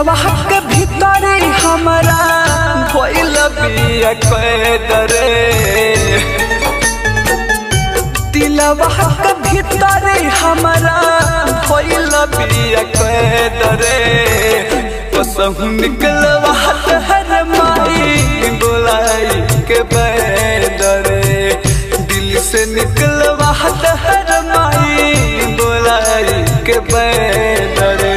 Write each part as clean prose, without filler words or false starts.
दिलवा के भीतर हमारा भइल बिया कैदरे दिलवा के भीतर हमारा भइल बिया कैदरे कसहु निकलवा हर माई बोलाई के बैदरे दिल से निकलवा हर माई बोलाई के बैदरे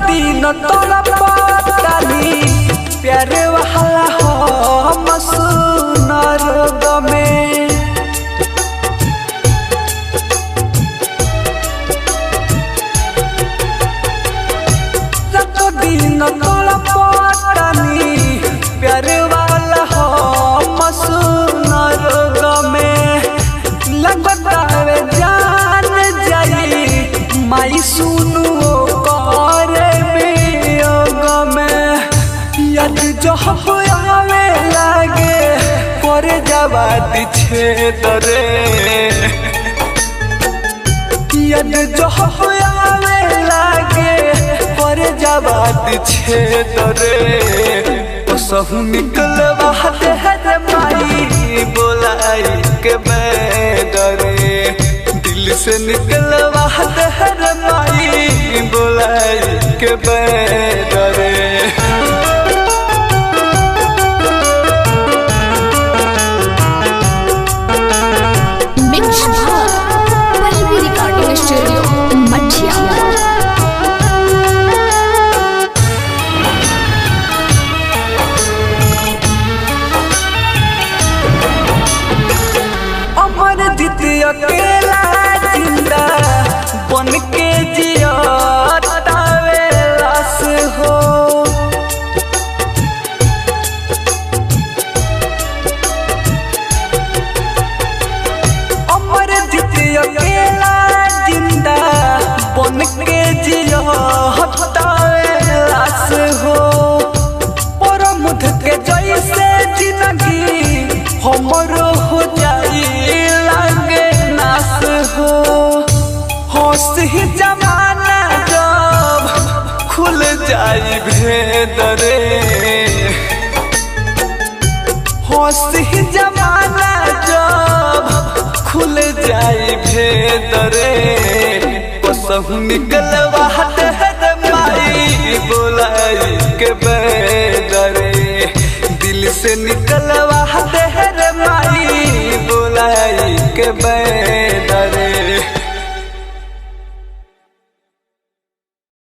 दिन तोरा पाताली प्यारे वाला हो मसूनर गमे दिन तोरा पाताली प्यारे वाला हो मसूनर गमे लगता है जान जाई माई सुनु जो आवे लागे पर जवाद छेदरे यद जो आवे लागे पर जवाद छेदरे कसहु निकलवा हर माई बोलाई के बैदरे दिल से निकलवा हर माई बोलाई के बैदरे अकेला जिंदा बन के जिया लाश हो अमर जीत अकेला जिंदा बन के जिया लाश हो पर मुठ के जैसे जिंदगी हमरो हो जाई होश ही जमाना जब खुल जाई भेदरे होश ही जमाना जब खुल जाई भेदरे कसहु निकलवा हर माई बोलाई के बैदरे दिल से निकलवा हर माई बोलाई के बैदरे।